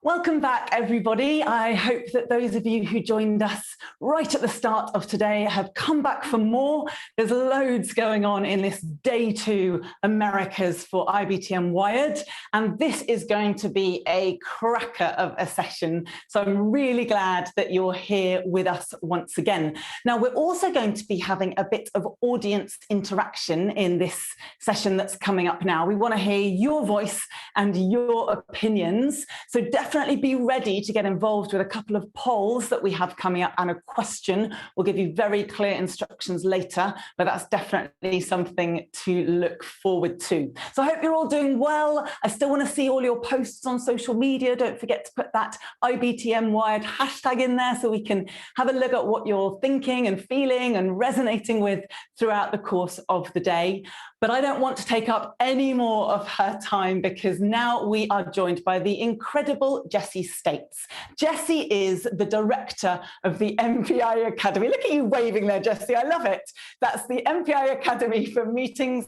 Welcome back, everybody. I hope that those of you who joined us right at the start of today have come back for more. There's loads going on in this day 2 Americas for IBTM Wired, and this is going to be a cracker of a session. So I'm really glad that you're here with us once again. Now, we're also going to be having a bit of audience interaction in this session that's coming up now. We want to hear your voice and your opinions. So definitely be ready to get involved with a couple of polls that we have coming up and a question. We'll give you very clear instructions later, but that's definitely something to look forward to. So I hope you're all doing well. I still want to see all your posts on social media. Don't forget to put that IBTM Wired hashtag in there so we can have a look at what you're thinking and feeling and resonating with throughout the course of the day. But I don't want to take up any more of her time because now we are joined by the incredible Jessie States. Jessie is the director of the MPI Academy. Look at you waving there, Jessie. I love it. That's the MPI Academy for Meeting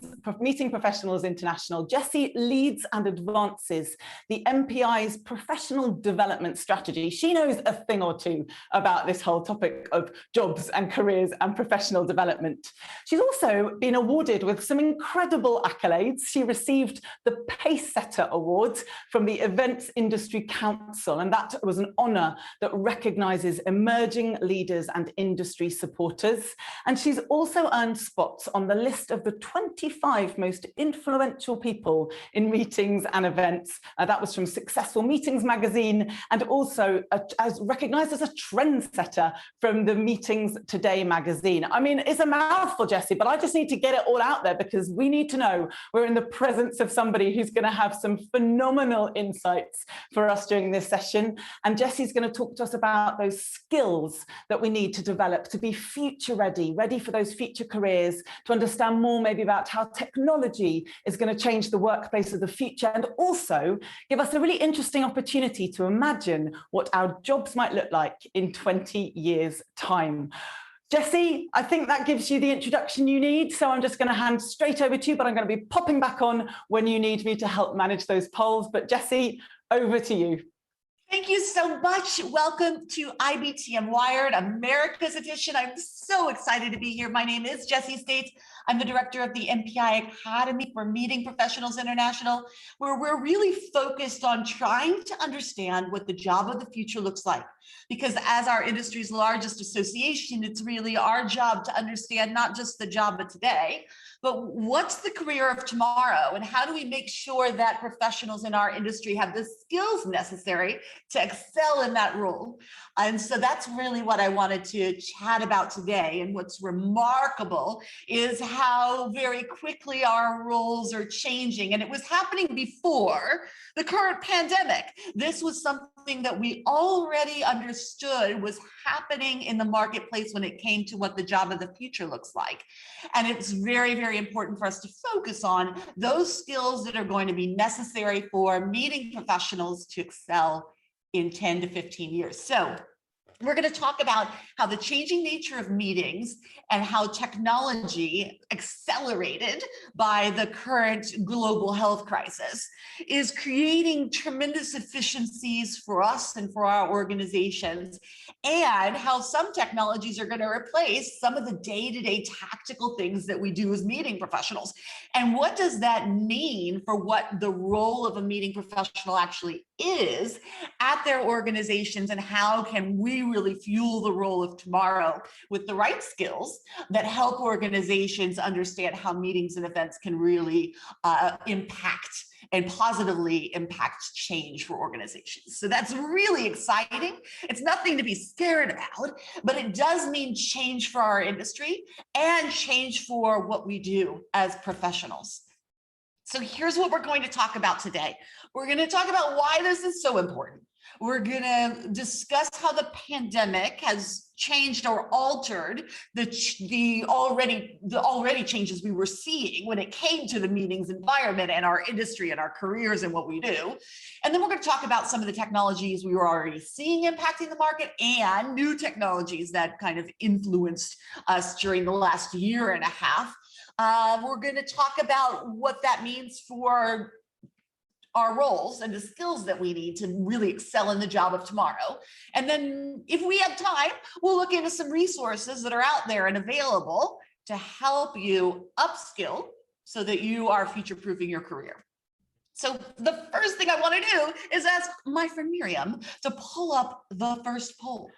Professionals International. Jessie leads and advances the MPI's professional development strategy. She knows a thing or two about this whole topic of jobs and careers and professional development. She's also been awarded with some incredible accolades. She received the Pace Setter Award from the Events Industry Council, and that was an honor that recognizes emerging leaders and industry supporters. And she's also earned spots on the list of the 25 most influential people in meetings and events. That was from Successful Meetings magazine, and also as recognized as a trendsetter from the Meetings Today magazine. I mean, it's a mouthful, Jessie, but I just need to get it all out there because we need to know we're in the presence of somebody who's going to have some phenomenal insights for us during this session. And Jessie's going to talk to us about those skills that we need to develop to be future ready for those future careers, to understand more maybe about how technology is going to change the workplace of the future, and also give us a really interesting opportunity to imagine what our jobs might look like in 20 years' time. Jessie, I think that gives you the introduction you need, so I'm just going to hand straight over to you, but I'm going to be popping back on when you need me to help manage those polls. But Jessie, over to you. Thank you so much. Welcome to IBTM Wired, America's edition. I'm so excited to be here. My name is Jessie States. I'm the director of the MPI Academy for Meeting Professionals International, where we're really focused on trying to understand what the job of the future looks like. Because as our industry's largest association, it's really our job to understand not just the job of today, but what's the career of tomorrow, and how do we make sure that professionals in our industry have the skills necessary to excel in that role. And so that's really what I wanted to chat about today. And what's remarkable is how very quickly our roles are changing. And it was happening before the current pandemic. This was something that we already understood was happening in the marketplace when it came to what the job of the future looks like. And it's very, very important for us to focus on those skills that are going to be necessary for meeting professionals to excel in 10 to 15 years. So we're going to talk about how the changing nature of meetings and how technology, accelerated by the current global health crisis, is creating tremendous efficiencies for us and for our organizations, and how some technologies are going to replace some of the day-to-day tactical things that we do as meeting professionals. And what does that mean for what the role of a meeting professional actually is at their organizations, and how can we really fuel the role of tomorrow with the right skills that help organizations understand how meetings and events can really impact and positively impact change for organizations. So that's really exciting. It's nothing to be scared about, but it does mean change for our industry and change for what we do as professionals. So here's what we're going to talk about today. We're going to talk about why this is so important. We're going to discuss how the pandemic has changed or altered the already changes we were seeing when it came to the meetings environment and our industry and our careers and what we do. And then we're going to talk about some of the technologies we were already seeing impacting the market and new technologies that kind of influenced us during the last year and a half. We're going to talk about what that means for our roles and the skills that we need to really excel in the job of tomorrow. And then if we have time, we'll look into some resources that are out there and available to help you upskill so that you are future-proofing your career. So the first thing I want to do is ask my friend Miriam to pull up the first poll.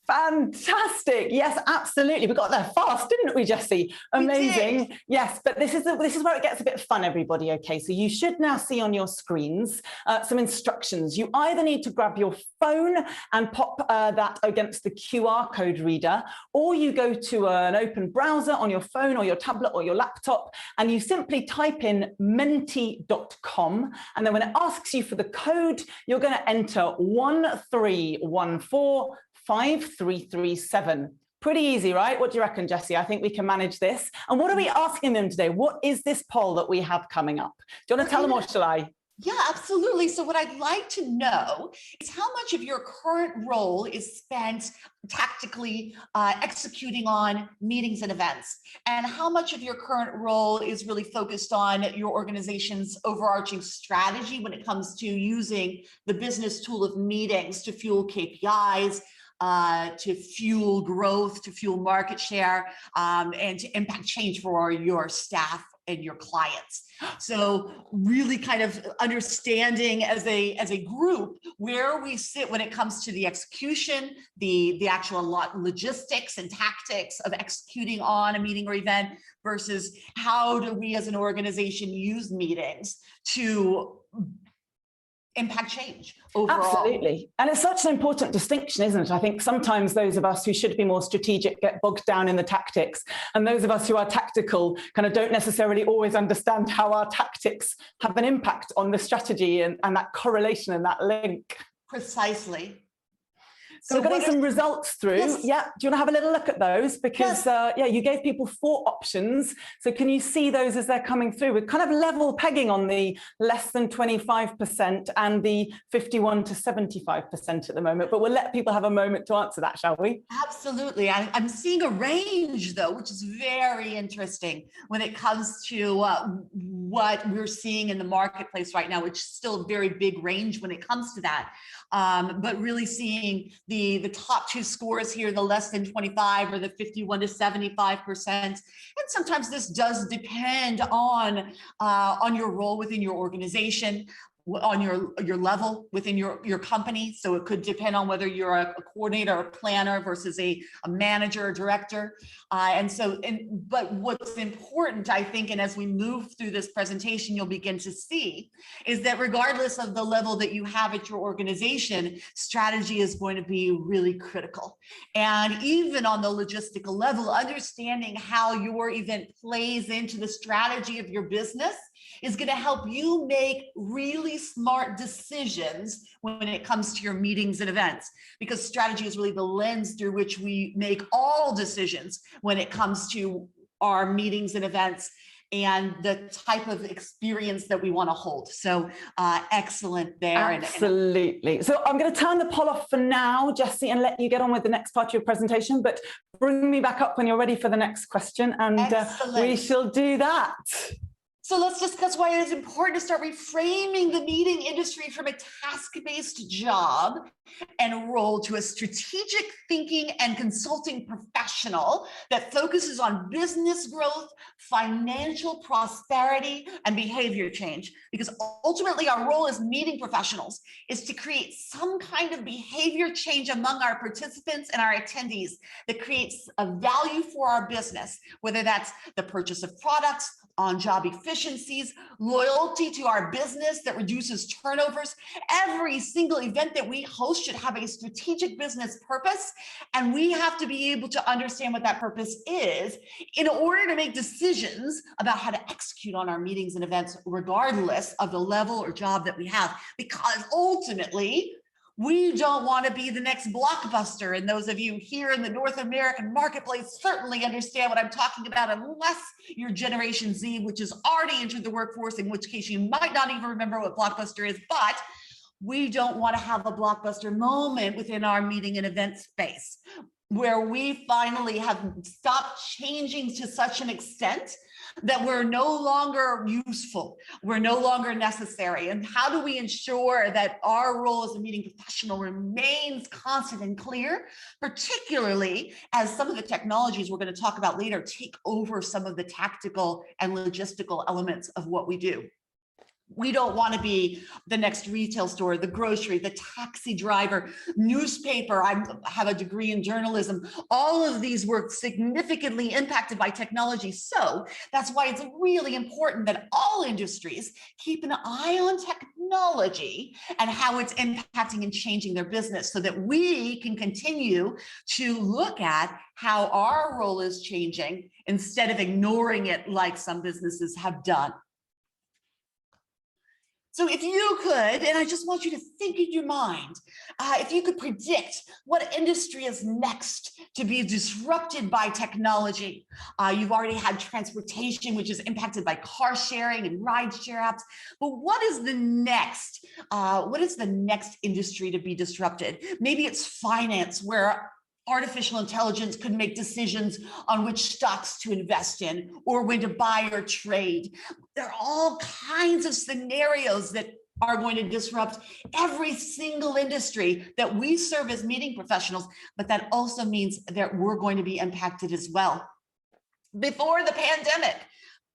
Fantastic. Yes, absolutely. We got there fast, didn't we, Jessie? Amazing. Yes, but this is where it gets a bit fun, everybody. Okay, so you should now see on your screens some instructions. You either need to grab your phone and pop that against the QR code reader, or you go to an open browser on your phone or your tablet or your laptop, and you simply type in menti.com. And then when it asks you for the code, you're going to enter 13145337. Pretty easy, right? What do you reckon, Jessie? I think we can manage this. And what are we asking them today? What is this poll that we have coming up? Do you want to tell them, or shall I? Yeah, absolutely. So what I'd like to know is how much of your current role is spent tactically executing on meetings and events, and how much of your current role is really focused on your organization's overarching strategy when it comes to using the business tool of meetings to fuel KPIs, to fuel growth, to fuel market share, and to impact change for your staff and your clients. So really kind of understanding as a group where we sit when it comes to the execution, the actual logistics and tactics of executing on a meeting or event, versus how do we as an organization use meetings to impact change overall. Absolutely. And it's such an important distinction, isn't it? I think sometimes those of us who should be more strategic get bogged down in the tactics, and those of us who are tactical kind of don't necessarily always understand how our tactics have an impact on the strategy and that correlation and that link. Precisely. So we're getting some results through. Yes. Yeah. Do you want to have a little look at those? Because yeah, you gave people 4 options. So can you see those as they're coming through? We're kind of level pegging on the less than 25% and the 51 to 75% at the moment, but we'll let people have a moment to answer that, shall we? Absolutely. I'm seeing a range though, which is very interesting when it comes to what we're seeing in the marketplace right now, which is still a very big range when it comes to that. But really seeing the top 2 scores here, the less than 25 or the 51 to 75%. And sometimes this does depend on your role within your organization, on your level within your company. So it could depend on whether you're a coordinator or planner versus a manager or director. But what's important, I think, and as we move through this presentation, you'll begin to see, is that regardless of the level that you have at your organization, strategy is going to be really critical. And even on the logistical level, understanding how your event plays into the strategy of your business is going to help you make really smart decisions when it comes to your meetings and events, because strategy is really the lens through which we make all decisions when it comes to our meetings and events and the type of experience that we want to hold. So excellent there. Absolutely. So I'm going to turn the poll off for now, Jessie, and let you get on with the next part of your presentation, but bring me back up when you're ready for the next question, and we shall do that. So let's discuss why it is important to start reframing the meeting industry from a task-based job and role to a strategic thinking and consulting professional that focuses on business growth, financial prosperity, and behavior change. Because ultimately our role as meeting professionals is to create some kind of behavior change among our participants and our attendees that creates a value for our business, whether that's the purchase of products, on-job efficiencies, loyalty to our business that reduces turnovers. Every single event that we host should have a strategic business purpose, and we have to be able to understand what that purpose is in order to make decisions about how to execute on our meetings and events, regardless of the level or job that we have, because ultimately, we don't want to be the next Blockbuster. And those of you here in the North American marketplace certainly understand what I'm talking about, unless you're Generation Z, which has already entered the workforce, in which case you might not even remember what Blockbuster is. But we don't want to have a Blockbuster moment within our meeting and event space. where we finally have stopped changing to such an extent that we're no longer useful, we're no longer necessary? And how do we ensure that our role as a meeting professional remains constant and clear, particularly as some of the technologies we're going to talk about later take over some of the tactical and logistical elements of what we do? We don't want to be the next retail store, the grocery, the taxi driver, newspaper. I have a degree in journalism. All of these were significantly impacted by technology. So that's why it's really important that all industries keep an eye on technology and how it's impacting and changing their business, so that we can continue to look at how our role is changing instead of ignoring it like some businesses have done. So if you could, and I just want you to think in your mind, if you could predict what industry is next to be disrupted by technology. You've already had transportation, which is impacted by car sharing and ride share apps. But what is the next? What is the next industry to be disrupted? Maybe it's finance, where artificial intelligence could make decisions on which stocks to invest in or when to buy or trade. There are all kinds of scenarios that are going to disrupt every single industry that we serve as meeting professionals, but that also means that we're going to be impacted as well. Before the pandemic,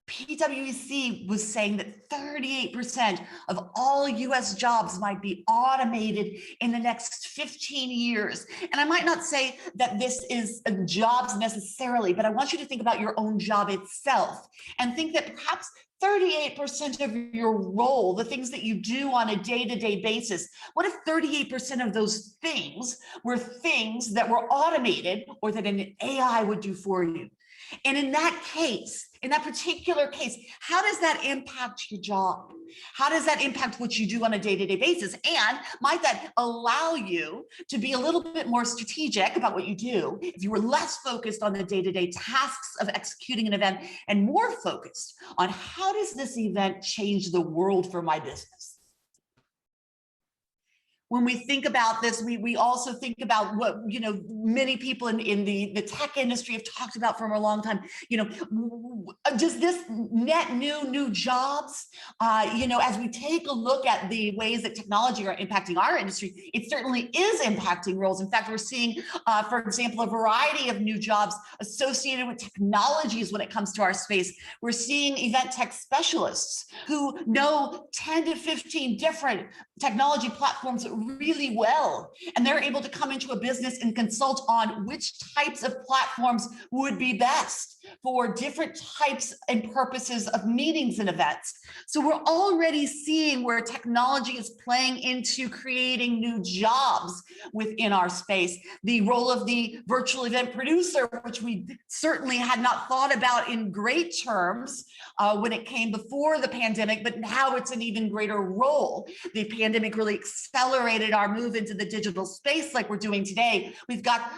PwC was saying that 38% of all US jobs might be automated in the next 15 years. And I might not say that this is jobs necessarily, but I want you to think about your own job itself and think that perhaps 38% of your role, the things that you do on a day-to-day basis, what if 38% of those things were things that were automated or that an AI would do for you? And in that case, in that particular case, how does that impact your job? How does that impact what you do on a day-to-day basis? And might that allow you to be a little bit more strategic about what you do if you were less focused on the day-to-day tasks of executing an event and more focused on how does this event change the world for my business? When we think about this, we also think about what, many people in the tech industry have talked about for a long time. Does this net new jobs, as we take a look at the ways that technology are impacting our industry, it certainly is impacting roles. In fact, we're seeing, for example, a variety of new jobs associated with technologies when it comes to our space. We're seeing event tech specialists who know 10 to 15 different technology platforms really well, and they're able to come into a business and consult on which types of platforms would be best for different types and purposes of meetings and events. So we're already seeing where technology is playing into creating new jobs within our space. The role of the virtual event producer, which we certainly had not thought about in great terms when it came before the pandemic, but now it's an even greater role. The pandemic really accelerated our move into the digital space like we're doing today. We've got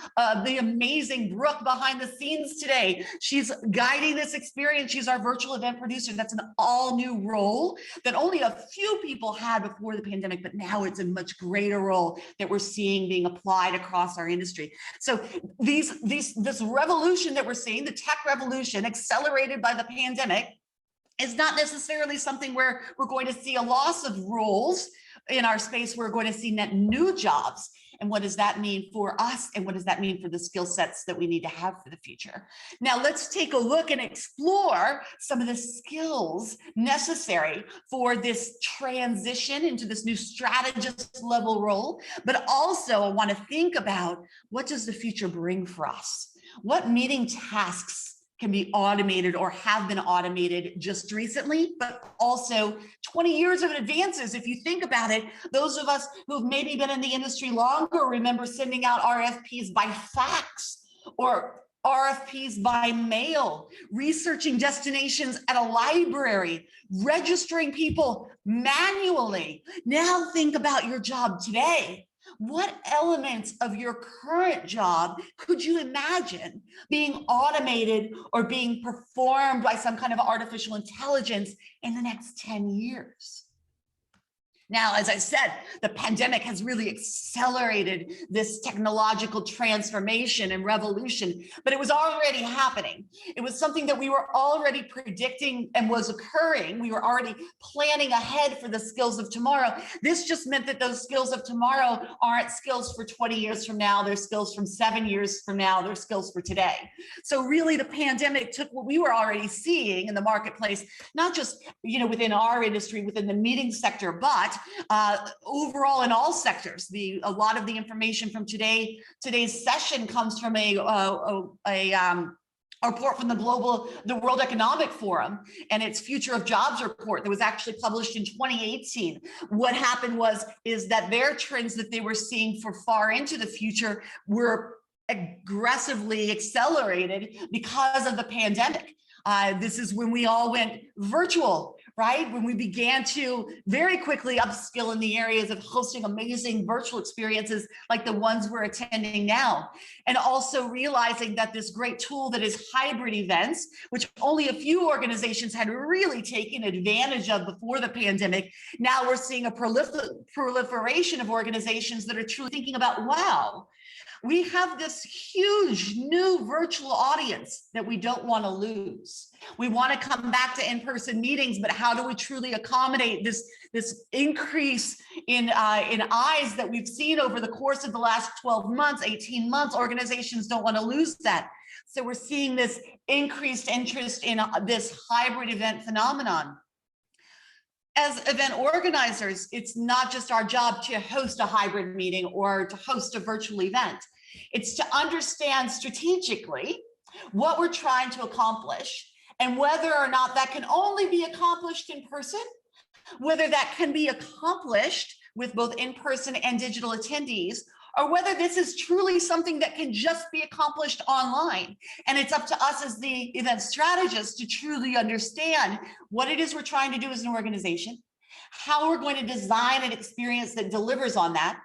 the amazing Brooke behind the scenes today. She's guiding this experience. She's our virtual event producer. That's an all new role that only a few people had before the pandemic, but now it's a much greater role that we're seeing being applied across our industry. So this revolution that we're seeing, the tech revolution accelerated by the pandemic, is not necessarily something where we're going to see a loss of roles in our space. We're going to see net new jobs. And what does that mean for us? And what does that mean for the skill sets that we need to have for the future? Now, let's take a look and explore some of the skills necessary for this transition into this new strategist level role. But also, I want to think about, what does the future bring for us? What meeting tasks can be automated or have been automated just recently, but also 20 years of advances. If you think about it, those of us who've maybe been in the industry longer remember sending out RFPs by fax or RFPs by mail, researching destinations at a library, registering people manually. Now think about your job today. What elements of your current job could you imagine being automated or being performed by some kind of artificial intelligence in the next 10 years? Now, as I said, the pandemic has really accelerated this technological transformation and revolution, but it was already happening. It was something that we were already predicting and was occurring. We were already planning ahead for the skills of tomorrow. This just meant that those skills of tomorrow aren't skills for 20 years from now. They're skills from 7 years from now. They're skills for today. So really the pandemic took what we were already seeing in the marketplace, not just within our industry, within the meeting sector, but overall in all sectors. A lot of the information from today's session comes from a report from the World Economic Forum and its Future of Jobs report that was actually published in 2018. What happened is that their trends that they were seeing for far into the future were aggressively accelerated because of the pandemic. This is when we all went virtual, right? When we began to very quickly upskill in the areas of hosting amazing virtual experiences like the ones we're attending now. And also realizing that this great tool that is hybrid events, which only a few organizations had really taken advantage of before the pandemic, now we're seeing a proliferation of organizations that are truly thinking about, wow, we have this huge new virtual audience that we don't want to lose. We want to come back to in-person meetings, but how do we truly accommodate this increase in eyes that we've seen over the course of the last 12 months, 18 months? Organizations don't want to lose that. So we're seeing this increased interest in this hybrid event phenomenon. As event organizers, it's not just our job to host a hybrid meeting or to host a virtual event. It's to understand strategically what we're trying to accomplish and whether or not that can only be accomplished in person, whether that can be accomplished with both in-person and digital attendees, or whether this is truly something that can just be accomplished online. And it's up to us as the event strategists to truly understand what it is we're trying to do as an organization, how we're going to design an experience that delivers on that,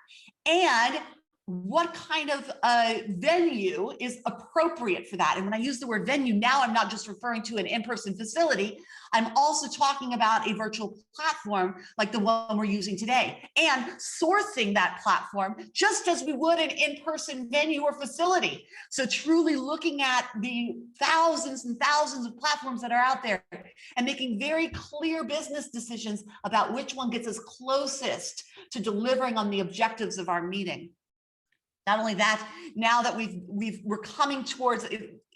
and what kind of venue is appropriate for that. And when I use the word venue, now I'm not just referring to an in-person facility, I'm also talking about a virtual platform like the one we're using today, and sourcing that platform just as we would an in-person venue or facility. So truly looking at the thousands and thousands of platforms that are out there and making very clear business decisions about which one gets us closest to delivering on the objectives of our meeting. Not only that, now that we're coming towards,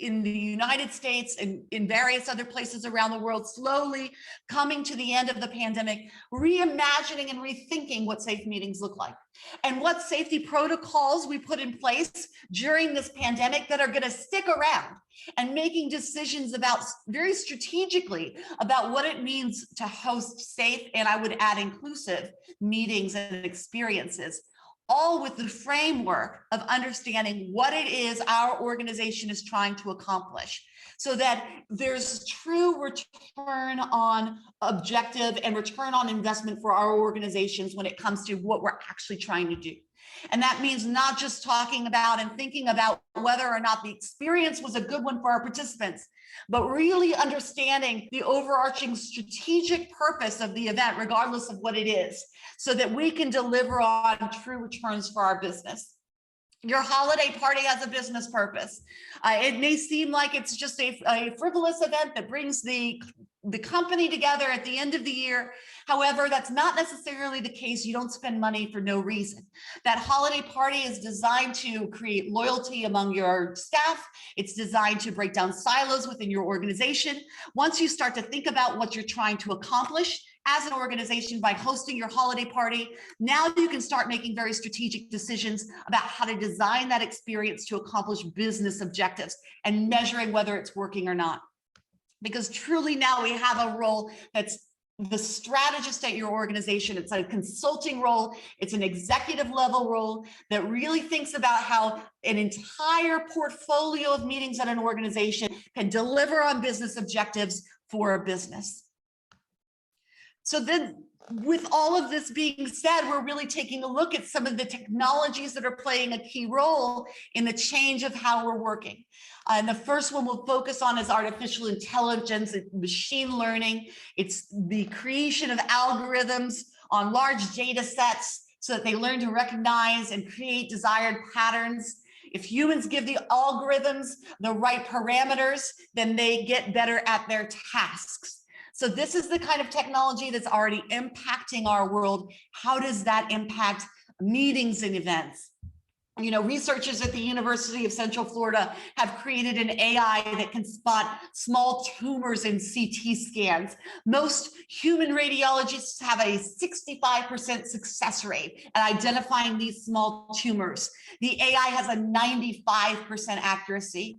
in the United States and in various other places around the world, slowly coming to the end of the pandemic, reimagining and rethinking what safe meetings look like and what safety protocols we put in place during this pandemic that are going to stick around, and making decisions about very strategically about what it means to host safe, and I would add inclusive, meetings and experiences, all with the framework of understanding what it is our organization is trying to accomplish, so that there's true return on objective and return on investment for our organizations when it comes to what we're actually trying to do. And that means not just talking about and thinking about whether or not the experience was a good one for our participants, but really understanding the overarching strategic purpose of the event, regardless of what it is, so that we can deliver on true returns for our business. Your holiday party has a business purpose. It may seem like it's just a frivolous event that brings the company together at the end of the year. However, that's not necessarily the case. You don't spend money for no reason. That holiday party is designed to create loyalty among your staff. It's designed to break down silos within your organization. Once you start to think about what you're trying to accomplish as an organization by hosting your holiday party, now you can start making very strategic decisions about how to design that experience to accomplish business objectives and measuring whether it's working or not. Because truly now we have a role that's the strategist at your organization. It's a consulting role. It's an executive level role that really thinks about how an entire portfolio of meetings at an organization can deliver on business objectives for a business. So then, with all of this being said, we're really taking a look at some of the technologies that are playing a key role in the change of how we're working. And the first one we'll focus on is artificial intelligence and machine learning. It's the creation of algorithms on large data sets so that they learn to recognize and create desired patterns. If humans give the algorithms the right parameters, then they get better at their tasks. So this is the kind of technology that's already impacting our world. How does that impact meetings and events? You know, researchers at the University of Central Florida have created an AI that can spot small tumors in CT scans. Most human radiologists have a 65% success rate at identifying these small tumors. The AI has a 95% accuracy.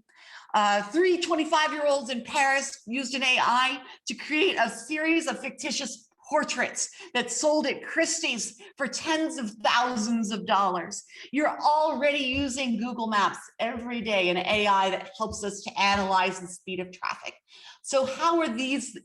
3 25-year-olds in Paris used an AI to create a series of fictitious portraits that sold at Christie's for tens of thousands of dollars. You're already using Google Maps every day, an AI that helps us to analyze the speed of traffic. So how are these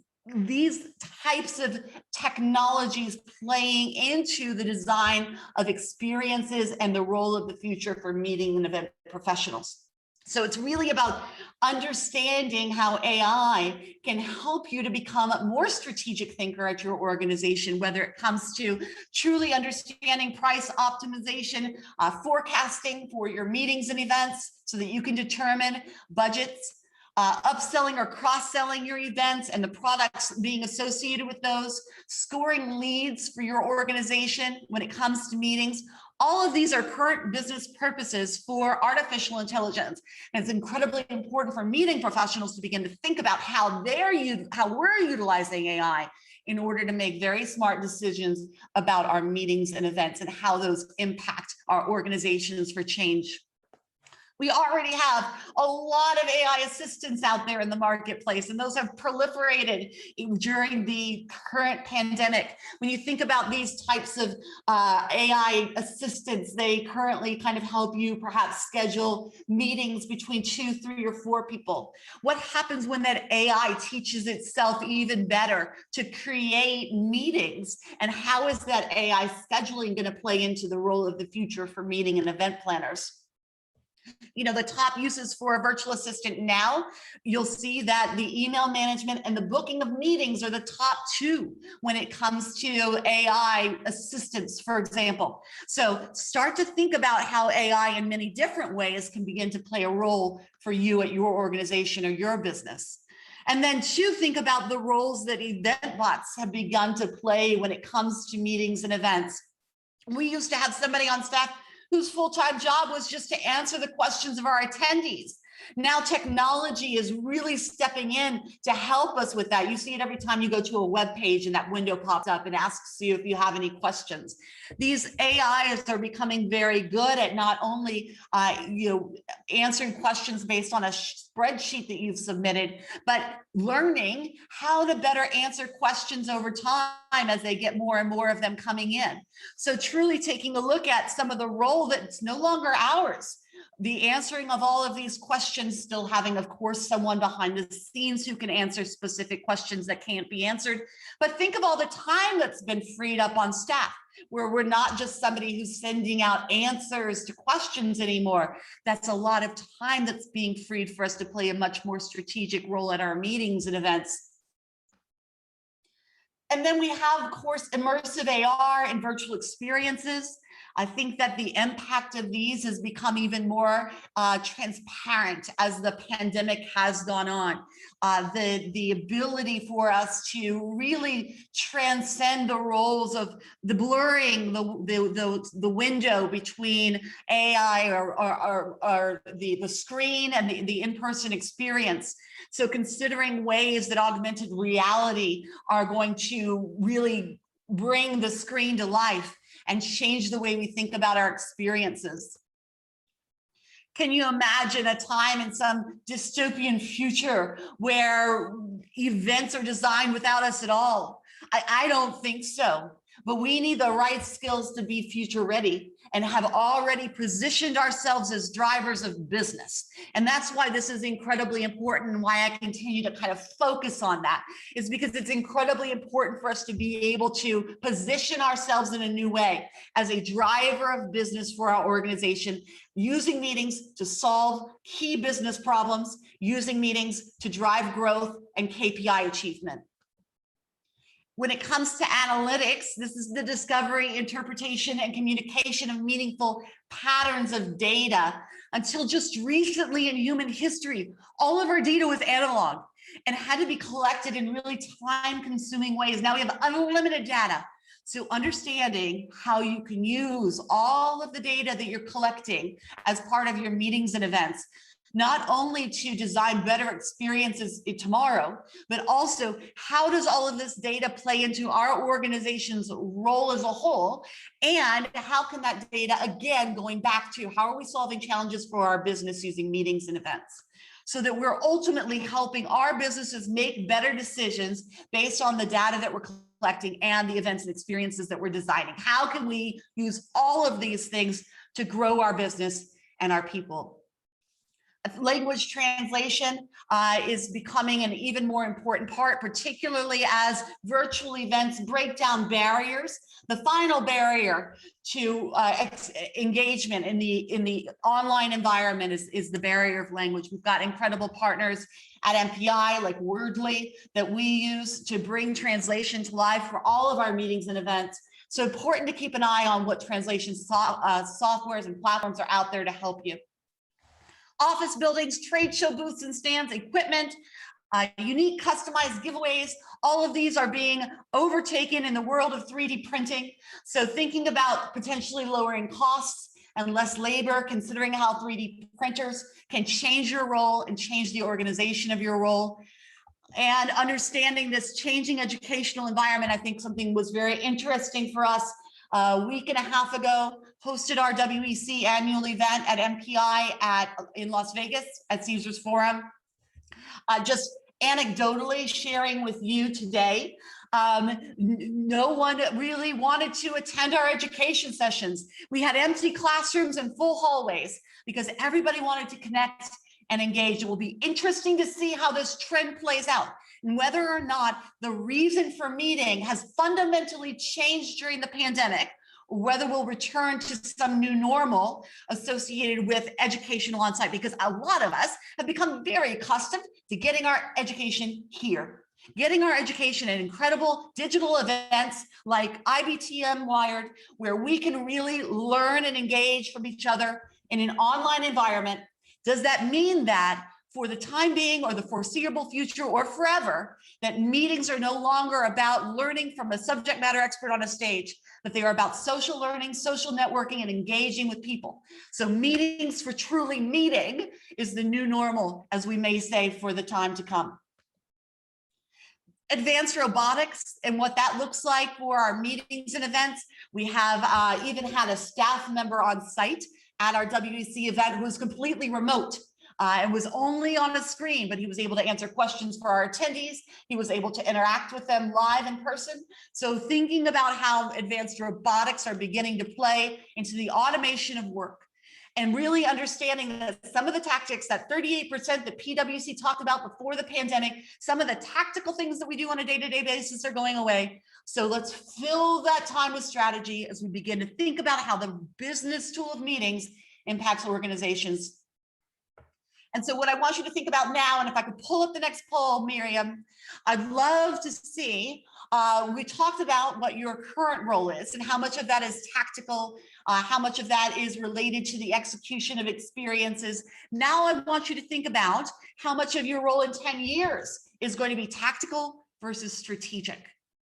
types of technologies playing into the design of experiences and the role of the future for meeting and event professionals? So it's really about understanding how AI can help you to become a more strategic thinker at your organization, whether it comes to truly understanding price optimization, forecasting for your meetings and events so that you can determine budgets, upselling or cross-selling your events and the products being associated with those, scoring leads for your organization when it comes to meetings. All of these are current business purposes for artificial intelligence. And it's incredibly important for meeting professionals to begin to think about how we're utilizing AI in order to make very smart decisions about our meetings and events and how those impact our organizations for change. We already have a lot of AI assistants out there in the marketplace, and those have proliferated during the current pandemic. When you think about these types of AI assistants, they currently kind of help you perhaps schedule meetings between 2, 3, or 4 people. What happens when that AI teaches itself even better to create meetings? And how is that AI scheduling going to play into the role of the future for meeting and event planners? You know, the top uses for a virtual assistant now, you'll see that the email management and the booking of meetings are the top 2 when it comes to AI assistants, for example. So start to think about how AI in many different ways can begin to play a role for you at your organization or your business. And then 2, think about the roles that event bots have begun to play when it comes to meetings and events. We used to have somebody on staff whose full-time job was just to answer the questions of our attendees. Now technology is really stepping in to help us with that. You see it every time you go to a web page and that window pops up and asks you if you have any questions. These AIs are becoming very good at not only answering questions based on a spreadsheet that you've submitted, but learning how to better answer questions over time as they get more and more of them coming in. So truly taking a look at some of the role that's no longer ours. The answering of all of these questions, still having, of course, someone behind the scenes who can answer specific questions that can't be answered. But think of all the time that's been freed up on staff, where we're not just somebody who's sending out answers to questions anymore. That's a lot of time that's being freed for us to play a much more strategic role at our meetings and events. And then we have, of course, immersive AR and virtual experiences. I think that the impact of these has become even more transparent as the pandemic has gone on. The ability for us to really transcend the roles of the blurring, the window between AI or the screen and the in-person experience. So considering ways that augmented reality are going to really bring the screen to life and change the way we think about our experiences. Can you imagine a time in some dystopian future where events are designed without us at all? I don't think so, but we need the right skills to be future ready and have already positioned ourselves as drivers of business. And that's why this is incredibly important, and why I continue to kind of focus on that, is because it's incredibly important for us to be able to position ourselves in a new way as a driver of business for our organization, using meetings to solve key business problems, using meetings to drive growth and KPI achievement. When it comes to analytics, this is the discovery, interpretation, and communication of meaningful patterns of data. Until just recently in human history, all of our data was analog and had to be collected in really time-consuming ways. Now we have unlimited data. So understanding how you can use all of the data that you're collecting as part of your meetings and events, not only to design better experiences tomorrow, but also how does all of this data play into our organization's role as a whole? And how can that data, again, going back to how are we solving challenges for our business using meetings and events? So that we're ultimately helping our businesses make better decisions based on the data that we're collecting and the events and experiences that we're designing. How can we use all of these things to grow our business and our people? Language translation is becoming an even more important part, particularly as virtual events break down barriers. The final barrier to engagement in the online environment is the barrier of language. We've got incredible partners at MPI like Wordly that we use to bring translation to life for all of our meetings and events. So important to keep an eye on what translation softwares and platforms are out there to help you. Office buildings, trade show booths and stands, equipment, unique customized giveaways, all of these are being overtaken in the world of 3D printing. So thinking about potentially lowering costs and less labor, considering how 3D printers can change your role and change the organization of your role. And understanding this changing educational environment, I think something was very interesting for us a week and a half ago. Hosted our WEC annual event at MPI in Las Vegas at Caesars Forum. Just anecdotally sharing with you today, no one really wanted to attend our education sessions. We had empty classrooms and full hallways because everybody wanted to connect and engage. It will be interesting to see how this trend plays out and whether or not the reason for meeting has fundamentally changed during the pandemic, or whether we'll return to some new normal associated with educational on-site, because a lot of us have become very accustomed to getting our education here, getting our education at incredible digital events like IBTM Wired, where we can really learn and engage from each other in an online environment. Does that mean that for the time being or the foreseeable future or forever, that meetings are no longer about learning from a subject matter expert on a stage, that they are about social learning, social networking, and engaging with people? So meetings for truly meeting is the new normal, as we may say, for the time to come. Advanced robotics and what that looks like for our meetings and events. We have even had a staff member on site at our WEC event who was completely remote. And was only on a screen, but he was able to answer questions for our attendees. He was able to interact with them live in person. So thinking about how advanced robotics are beginning to play into the automation of work, and really understanding that some of the tactics, that 38% that PwC talked about before the pandemic, some of the tactical things that we do on a day-to-day basis are going away. So let's fill that time with strategy as we begin to think about how the business tool of meetings impacts organizations. And so what I want you to think about now, and if I could pull up the next poll, Miriam, I'd love to see, we talked about what your current role is and how much of that is tactical, how much of that is related to the execution of experiences. Now I want you to think about how much of your role in 10 years is going to be tactical versus strategic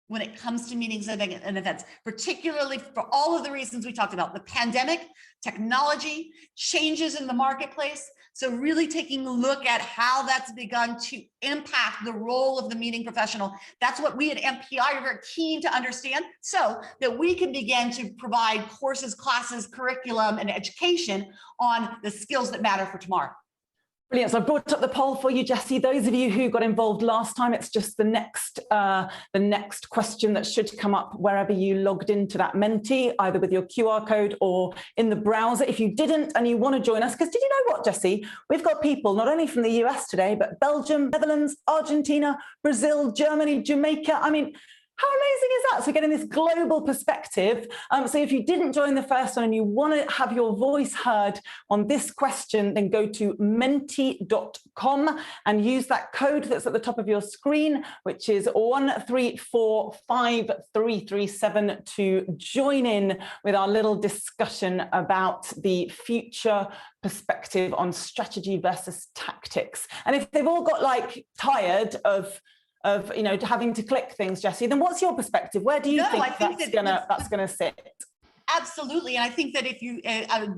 when it comes to meetings and events, particularly for all of the reasons we talked about: the pandemic, technology, changes in the marketplace. So really taking a look at how that's begun to impact the role of the meeting professional. That's what we at MPI are very keen to understand, so that we can begin to provide courses, classes, curriculum, and education on the skills that matter for tomorrow. Brilliant. So I brought up the poll for you, Jessie. Those of you who got involved last time, it's just the next question that should come up wherever you logged into that Menti, either with your QR code or in the browser. If you didn't and you want to join us, because did you know what, Jessie? We've got people not only from the US today, but Belgium, Netherlands, Argentina, Brazil, Germany, Jamaica. I mean, How amazing is that? So getting this global perspective. So if you didn't join the first one and you want to have your voice heard on this question, then go to menti.com and use that code that's at the top of your screen, which is 13453337 to join in with our little discussion about the future perspective on strategy versus tactics. And if they've all got like tired of having to click things, Jessie, then what's your perspective? Where do you think that's gonna sit? Absolutely. And I think that if you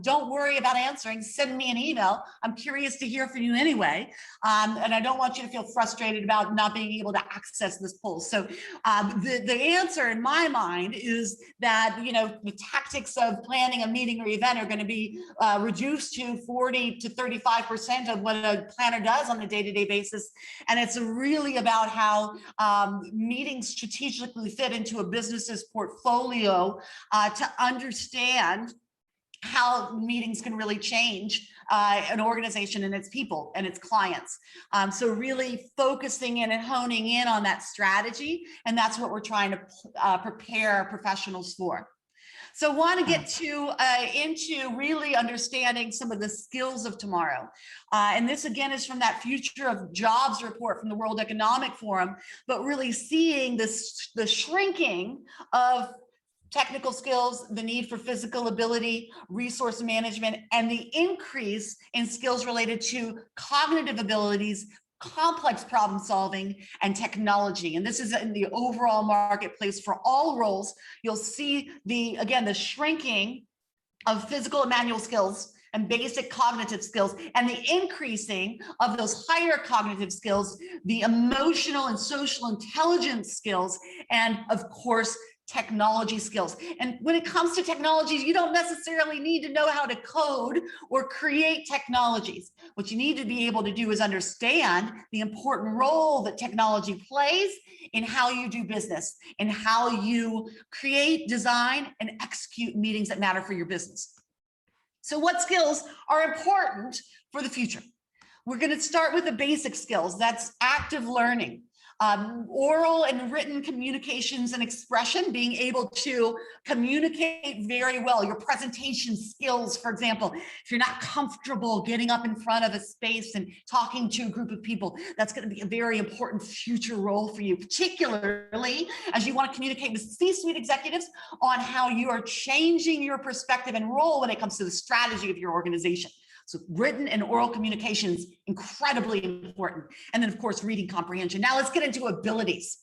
don't worry about answering, send me an email. I'm curious to hear from you anyway. And I don't want you to feel frustrated about not being able to access this poll. So the answer in my mind is that, the tactics of planning a meeting or event are going to be reduced to 40 to 35% of what a planner does on a day-to-day basis. And it's really about how meetings strategically fit into a business's portfolio to understand how meetings can really change an organization and its people and its clients. So really focusing in and honing in on that strategy. And that's what we're trying to prepare professionals for. So want to get into really understanding some of the skills of tomorrow. And this again is from that Future of Jobs report from the World Economic Forum, but really seeing the shrinking of technical skills, the need for physical ability, resource management, and the increase in skills related to cognitive abilities, complex problem solving, and technology. And this is in the overall marketplace for all roles. You'll see the shrinking of physical and manual skills and basic cognitive skills, and the increasing of those higher cognitive skills, the emotional and social intelligence skills, and of course, technology skills. And when it comes to technologies, you don't necessarily need to know how to code or create technologies. What you need to be able to do is understand the important role that technology plays in how you do business and how you create, design, and execute meetings that matter for your business. So what skills are important for the future? We're going to start with the basic skills. That's active learning. Oral and written communications and expression, being able to communicate very well. Your presentation skills, for example, if you're not comfortable getting up in front of a space and talking to a group of people, that's going to be a very important future role for you, particularly as you want to communicate with C-suite executives on how you are changing your perspective and role when it comes to the strategy of your organization. So written and oral communications, incredibly important. And then of course, reading comprehension. Now let's get into abilities.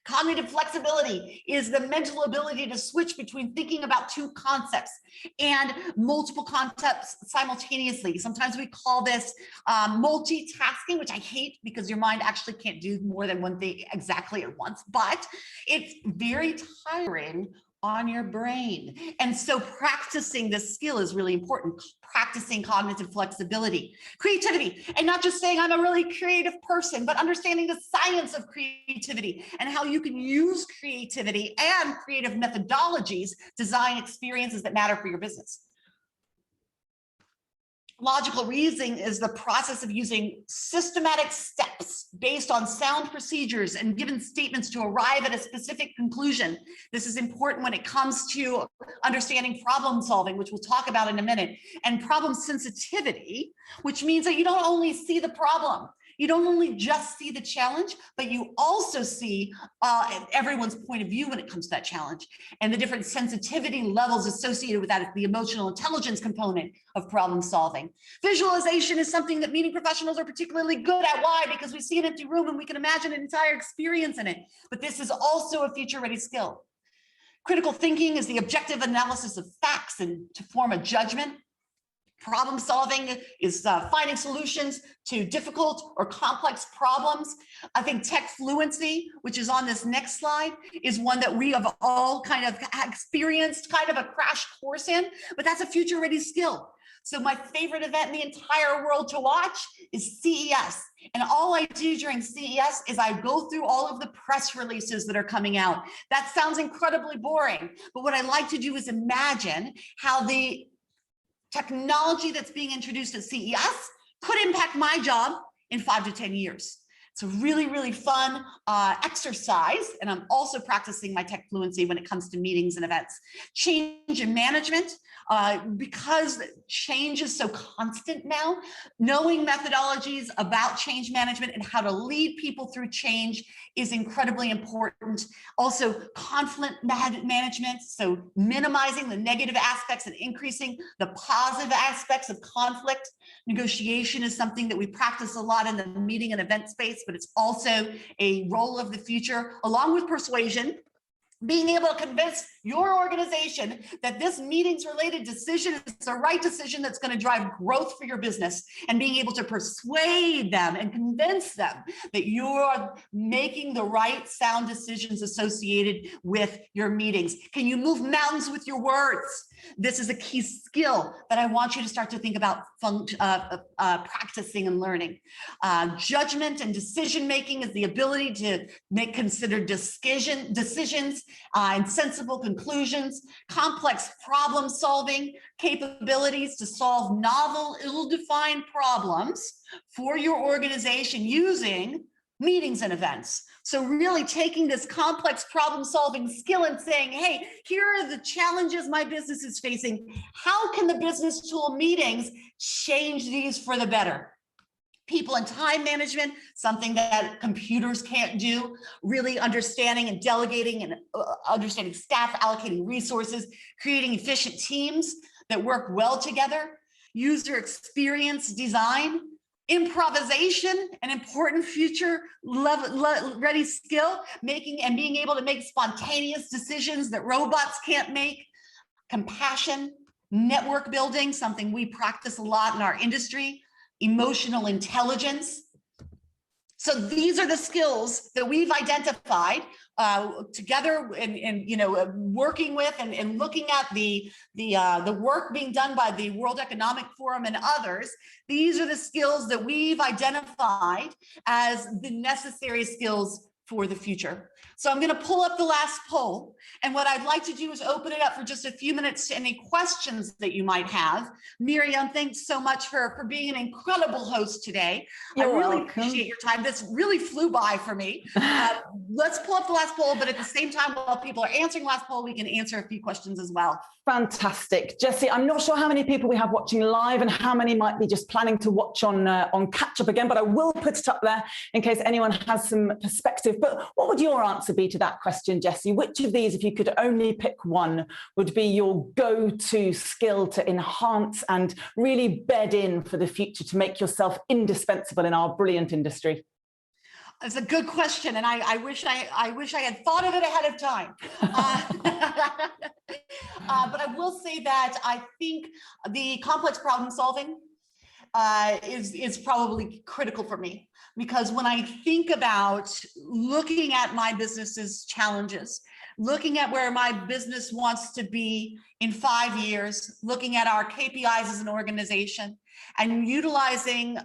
Cognitive flexibility is the mental ability to switch between thinking about two concepts and multiple concepts simultaneously. Sometimes we call this multitasking, which I hate because your mind actually can't do more than one thing exactly at once, but it's very tiring on your brain. And so practicing this skill is really important. Practicing cognitive flexibility, creativity, and not just saying I'm a really creative person, but understanding the science of creativity and how you can use creativity and creative methodologies, design experiences that matter for your business. Logical reasoning is the process of using systematic steps based on sound procedures and given statements to arrive at a specific conclusion. This is important when it comes to understanding problem solving, which we'll talk about in a minute, and problem sensitivity, which means that you don't only see the problem, you don't only just see the challenge, but you also see everyone's point of view when it comes to that challenge and the different sensitivity levels associated with that, the emotional intelligence component of problem solving. Visualization is something that meeting professionals are particularly good at. Why? Because we see an empty room and we can imagine an entire experience in it. But this is also a future-ready skill. Critical thinking is the objective analysis of facts and to form a judgment. Problem solving is finding solutions to difficult or complex problems. I think tech fluency, which is on this next slide, is one that we have all kind of experienced kind of a crash course in, but that's a future ready skill. So my favorite event in the entire world to watch is CES. And all I do during CES is I go through all of the press releases that are coming out. That sounds incredibly boring, but what I like to do is imagine how the technology that's being introduced at CES could impact my job in 5 to 10 years. It's a really, really fun exercise, and I'm also practicing my tech fluency when it comes to meetings and events. Change in management, because change is so constant now, knowing methodologies about change management and how to lead people through change is incredibly important. Also, conflict management, so minimizing the negative aspects and increasing the positive aspects of conflict. Negotiation is something that we practice a lot in the meeting and event space, but it's also a role of the future, along with persuasion. Being able to convince your organization that this meetings related decision is the right decision that's going to drive growth for your business, and being able to persuade them and convince them that you're making the right sound decisions associated with your meetings. Can you move mountains with your words? This is a key skill that I want you to start to think about practicing and learning. Judgment and decision-making is the ability to make considered decisions and sensible conclusions. Complex problem-solving capabilities to solve novel, ill-defined problems for your organization using meetings and events. So really taking this complex problem-solving skill and saying, hey, here are the challenges my business is facing. How can the business tool meetings change these for the better? People and time management, something that computers can't do, really understanding and delegating and understanding staff, allocating resources, creating efficient teams that work well together. User experience design. Improvisation, an important future ready skill, making and being able to make spontaneous decisions that robots can't make. Compassion, network building, something we practice a lot in our industry. Emotional intelligence. So these are the skills that we've identified together and working with and looking at the work being done by the World Economic Forum and others. These are the skills that we've identified as the necessary skills for the future. So I'm going to pull up the last poll, and what I'd like to do is open it up for just a few minutes to any questions that you might have. Miriam, thanks so much for being an incredible host today. You're I really welcome. appreciate your time. This really flew by for me. Let's pull up the last poll, but at the same time, while people are answering the last poll, we can answer a few questions as well. Fantastic. Jesse, I'm not sure how many people we have watching live and how many might be just planning to watch on catch up again, but I will put it up there in case anyone has some perspective. But what would your answer be to that question, Jesse? Which of these, if you could only pick one, would be your go-to skill to enhance and really bed in for the future to make yourself indispensable in our brilliant industry? It's a good question, and I wish I had thought of it ahead of time. But I will say that I think the complex problem solving is probably critical for me, because when I think about looking at my business's challenges, looking at where my business wants to be in 5 years, looking at our KPIs as an organization, and utilizing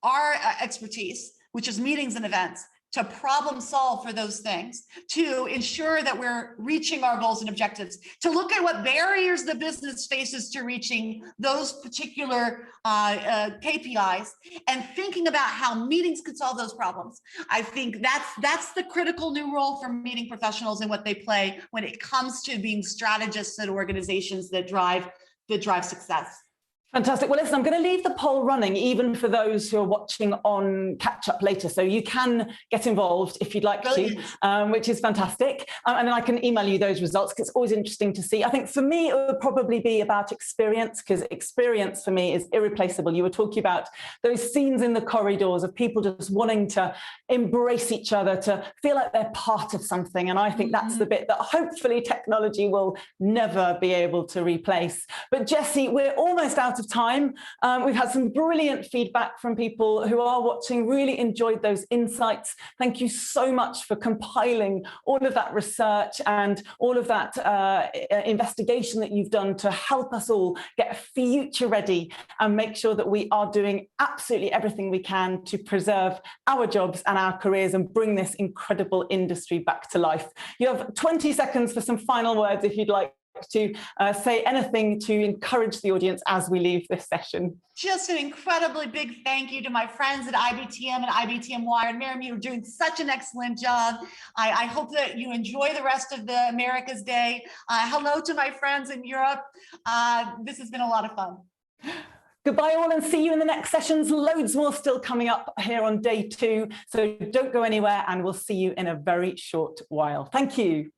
our expertise, which is meetings and events, to problem solve for those things, to ensure that we're reaching our goals and objectives, to look at what barriers the business faces to reaching those particular KPIs, and thinking about how meetings could solve those problems. I think that's the critical new role for meeting professionals and what they play when it comes to being strategists at organizations that drive success. Fantastic. Well, listen, I'm going to leave the poll running even for those who are watching on catch up later. So you can get involved if you'd like to, which is fantastic. And then I can email you those results, because it's always interesting to see. I think for me, it would probably be about experience, because experience for me is irreplaceable. You were talking about those scenes in the corridors of people just wanting to embrace each other, to feel like they're part of something. And I think that's the bit that hopefully technology will never be able to replace. But Jesse, we're almost out of time. We've had some brilliant feedback from people who are watching, really enjoyed those insights. Thank you so much for compiling all of that research and all of that investigation that you've done to help us all get future ready and make sure that we are doing absolutely everything we can to preserve our jobs and our careers and bring this incredible industry back to life. You have 20 seconds for some final words if you'd like like to say anything to encourage the audience as we leave this session. Just an incredibly big thank you to my friends at IBTM and IBTM Wired. Miriam, you're doing such an excellent job. I hope that you enjoy the rest of the America's Day. Hello to my friends in Europe. This has been a lot of fun. Goodbye all, and see you in the next sessions. Loads more still coming up here on day 2. So don't go anywhere, and we'll see you in a very short while. Thank you.